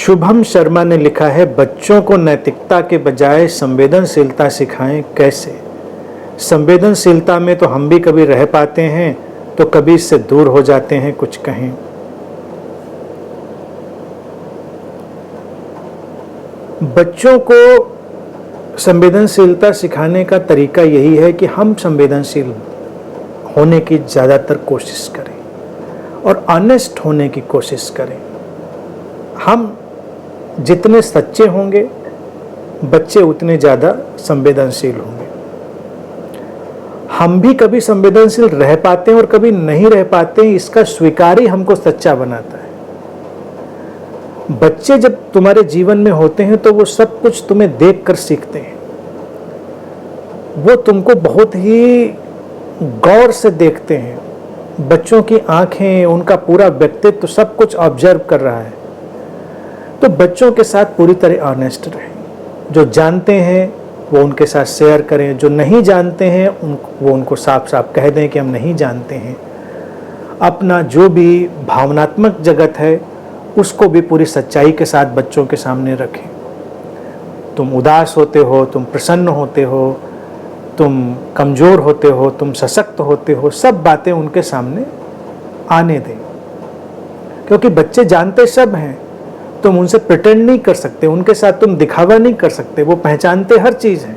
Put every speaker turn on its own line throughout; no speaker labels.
शुभम शर्मा ने लिखा है, बच्चों को नैतिकता के बजाय संवेदनशीलता सिखाएं कैसे। संवेदनशीलता में तो हम भी कभी रह पाते हैं तो कभी इससे दूर हो जाते हैं। कुछ कहें। बच्चों को संवेदनशीलता सिखाने का तरीका यही है कि हम संवेदनशील होने की ज़्यादातर कोशिश करें और ऑनेस्ट होने की कोशिश करें। हम जितने सच्चे होंगे बच्चे उतने ज़्यादा संवेदनशील होंगे। हम भी कभी संवेदनशील रह पाते हैं और कभी नहीं रह पाते हैं, इसका स्वीकार ही हमको सच्चा बनाता है। बच्चे जब तुम्हारे जीवन में होते हैं तो वो सब कुछ तुम्हें देखकर सीखते हैं। वो तुमको बहुत ही गौर से देखते हैं। बच्चों की आंखें, उनका पूरा व्यक्तित्व तो सब कुछ ऑब्जर्व कर रहा है। तो बच्चों के साथ पूरी तरह ऑनेस्ट रहें। जो जानते हैं वो उनके साथ शेयर करें, जो नहीं जानते हैं वो उनको साफ साफ कह दें कि हम नहीं जानते हैं। अपना जो भी भावनात्मक जगत है उसको भी पूरी सच्चाई के साथ बच्चों के सामने रखें। तुम उदास होते हो, तुम प्रसन्न होते हो, तुम कमज़ोर होते हो, तुम सशक्त होते हो, सब बातें उनके सामने आने दें, क्योंकि बच्चे जानते सब हैं। तुम उनसे प्रिटेंड नहीं कर सकते, उनके साथ तुम दिखावा नहीं कर सकते। वो पहचानते हर चीज़ है।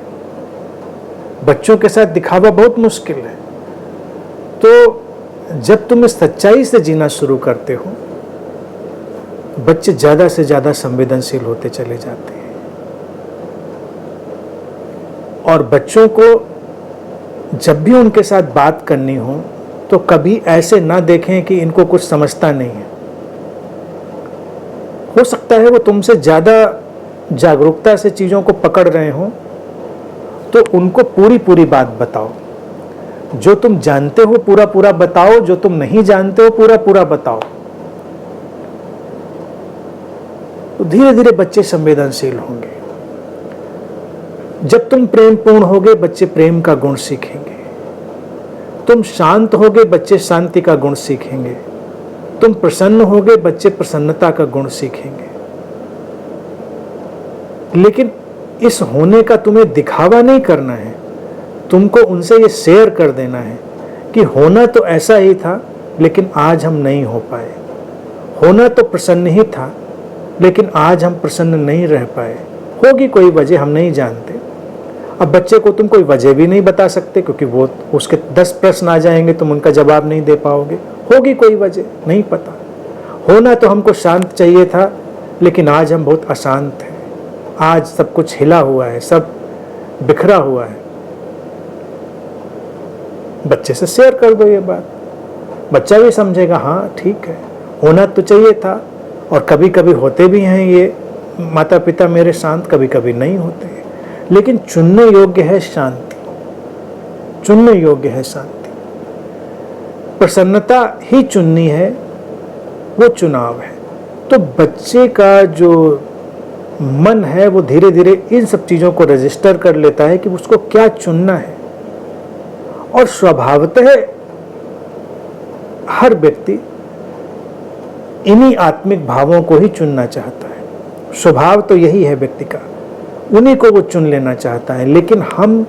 बच्चों के साथ दिखावा बहुत मुश्किल है। तो जब तुम इस सच्चाई से जीना शुरू करते हो, बच्चे ज़्यादा से ज़्यादा संवेदनशील होते चले जाते हैं। और बच्चों को जब भी उनके साथ बात करनी हो तो कभी ऐसे ना देखें कि इनको कुछ समझता नहीं है। हो सकता है वो तुमसे ज़्यादा जागरूकता से चीज़ों को पकड़ रहे हों, तो उनको पूरी पूरी बात बताओ। जो तुम जानते हो पूरा पूरा बताओ, जो तुम नहीं जानते हो पूरा पूरा बताओ। तो धीरे धीरे बच्चे संवेदनशील होंगे। जब तुम प्रेमपूर्ण होगे बच्चे प्रेम का गुण सीखेंगे। तुम शांत होगे बच्चे शांति का गुण सीखेंगे। तुम प्रसन्न होगे बच्चे प्रसन्नता का गुण सीखेंगे। लेकिन इस होने का तुम्हें दिखावा नहीं करना है। तुमको उनसे ये शेयर कर देना है कि होना तो ऐसा ही था लेकिन आज हम नहीं हो पाए। होना तो प्रसन्न ही था लेकिन आज हम प्रसन्न नहीं रह पाए। होगी कोई वजह, हम नहीं जानते। अब बच्चे को तुम कोई वजह भी नहीं बता सकते, क्योंकि वो उसके 10 प्रश्न आ जाएंगे, तुम उनका जवाब नहीं दे पाओगे। होगी कोई वजह, नहीं पता। होना तो हमको शांत चाहिए था लेकिन आज हम बहुत अशांत हैं। आज सब कुछ हिला हुआ है, सब बिखरा हुआ है। बच्चे से शेयर कर दो ये बात, बच्चा भी समझेगा हाँ ठीक है, होना तो चाहिए था। और कभी कभी होते भी हैं ये माता पिता मेरे शांत, कभी कभी नहीं होते हैं। लेकिन चुनने योग्य है शांति, चुनने योग्य है शांति। प्रसन्नता ही चुननी है, वो चुनाव है। तो बच्चे का जो मन है वो धीरे धीरे इन सब चीज़ों को रजिस्टर कर लेता है कि उसको क्या चुनना है। और स्वभावतः हर व्यक्ति इन्हीं आत्मिक भावों को ही चुनना चाहता है। स्वभाव तो यही है व्यक्ति का, उन्हीं को वो चुन लेना चाहता है। लेकिन हम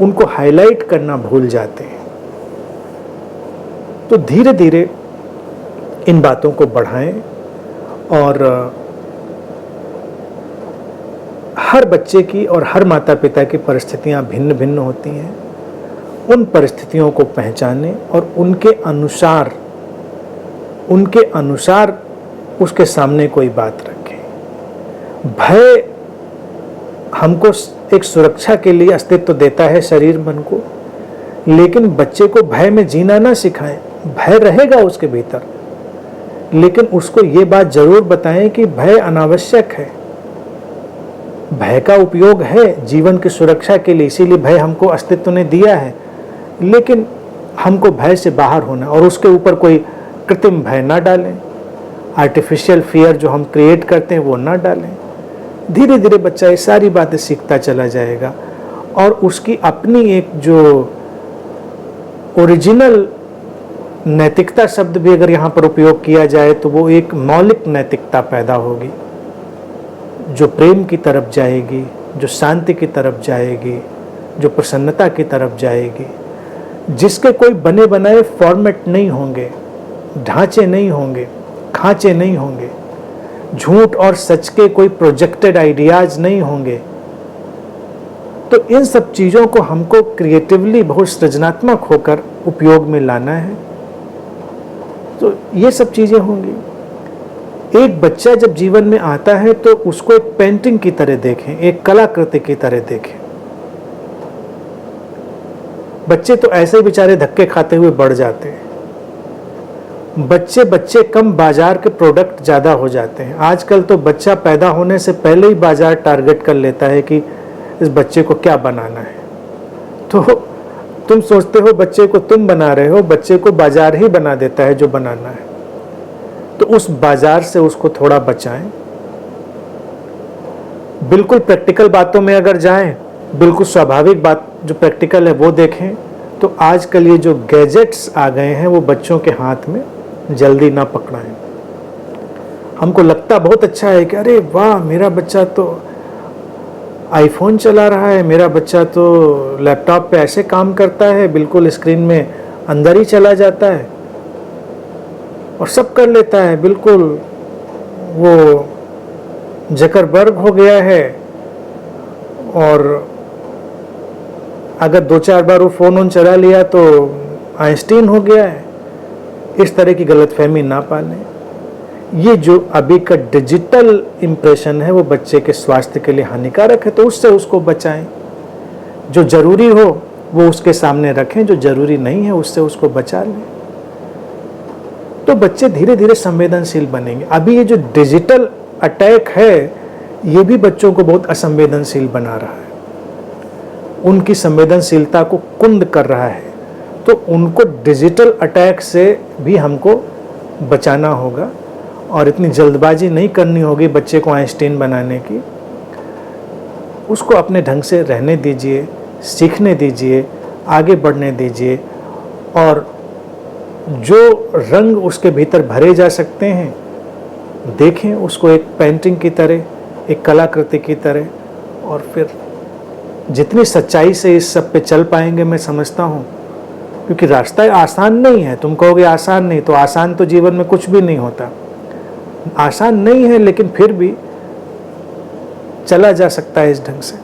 उनको हाईलाइट करना भूल जाते हैं। तो धीरे धीरे इन बातों को बढ़ाएं। और हर बच्चे की और हर माता पिता की परिस्थितियां भिन्न भिन्न होती हैं। उन परिस्थितियों को पहचानें और उनके अनुसार उसके सामने कोई बात रखें। भय हमको एक सुरक्षा के लिए अस्तित्व देता है शरीर मन को, लेकिन बच्चे को भय में जीना ना सिखाएं। भय रहेगा उसके भीतर, लेकिन उसको ये बात जरूर बताएं कि भय अनावश्यक है। भय का उपयोग है जीवन की सुरक्षा के लिए, इसीलिए भय हमको अस्तित्व ने दिया है। लेकिन हमको भय से बाहर होना, और उसके ऊपर कोई कृत्रिम भय ना डालें। आर्टिफिशियल फियर जो हम क्रिएट करते हैं वो ना डालें। धीरे धीरे बच्चा ये सारी बातें सीखता चला जाएगा और उसकी अपनी एक जो ओरिजिनल नैतिकता शब्द भी अगर यहाँ पर उपयोग किया जाए तो वो एक मौलिक नैतिकता पैदा होगी। जो प्रेम की तरफ जाएगी, जो शांति की तरफ जाएगी, जो प्रसन्नता की तरफ जाएगी, जिसके कोई बने बनाए फॉर्मेट नहीं होंगे, ढांचे नहीं होंगे, खांचे नहीं होंगे, झूठ और सच के कोई प्रोजेक्टेड आइडियाज नहीं होंगे। तो इन सब चीज़ों को हमको क्रिएटिवली बहुत सृजनात्मक होकर उपयोग में लाना है। तो ये सब चीज़ें होंगी। एक बच्चा जब जीवन में आता है तो उसको एक पेंटिंग की तरह देखें, एक कलाकृति की तरह देखें। बच्चे तो ऐसे ही बेचारे धक्के खाते हुए बढ़ जाते हैं। बच्चे कम, बाजार के प्रोडक्ट ज़्यादा हो जाते हैं। आजकल तो बच्चा पैदा होने से पहले ही बाजार टारगेट कर लेता है कि इस बच्चे को क्या बनाना है। तो तुम सोचते हो बच्चे को तुम बना रहे हो, बच्चे को बाजार ही बना देता है जो बनाना है। तो उस बाजार से उसको थोड़ा बचाएं। बिल्कुल प्रैक्टिकल बातों में अगर जाएं, बिल्कुल स्वाभाविक बात जो प्रैक्टिकल है वो देखें, तो आजकल ये जो गैजेट्स आ गए हैं वो बच्चों के हाथ में जल्दी ना पकड़ाएं। हमको लगता बहुत अच्छा है कि अरे वाह, मेरा बच्चा तो आईफोन चला रहा है, मेरा बच्चा तो लैपटॉप पे ऐसे काम करता है, बिल्कुल स्क्रीन में अंदर ही चला जाता है और सब कर लेता है, बिल्कुल वो जकरबर्ग हो गया है। और अगर 2-4 बार वो फ़ोन चला लिया तो आइंस्टीन हो गया है। इस तरह की गलतफहमी ना पालें। ये जो अभी का डिजिटल इम्प्रेशन है वो बच्चे के स्वास्थ्य के लिए हानिकारक है, तो उससे उसको बचाएं। जो ज़रूरी हो वो उसके सामने रखें, जो ज़रूरी नहीं है उससे उसको बचा लें। तो बच्चे धीरे धीरे संवेदनशील बनेंगे। अभी ये जो डिजिटल अटैक है ये भी बच्चों को बहुत असंवेदनशील बना रहा है, उनकी संवेदनशीलता को कुंद कर रहा है। तो उनको डिजिटल अटैक से भी हमको बचाना होगा और इतनी जल्दबाजी नहीं करनी होगी बच्चे को आइंस्टीन बनाने की। उसको अपने ढंग से रहने दीजिए, सीखने दीजिए, आगे बढ़ने दीजिए और जो रंग उसके भीतर भरे जा सकते हैं देखें उसको एक पेंटिंग की तरह, एक कलाकृति की तरह। और फिर जितनी सच्चाई से इस सब पे चल पाएंगे मैं समझता हूँ, क्योंकि रास्ता आसान नहीं है। तुम कहोगे आसान नहीं, तो आसान तो जीवन में कुछ भी नहीं होता। आसान नहीं है लेकिन फिर भी चला जा सकता है इस ढंग से।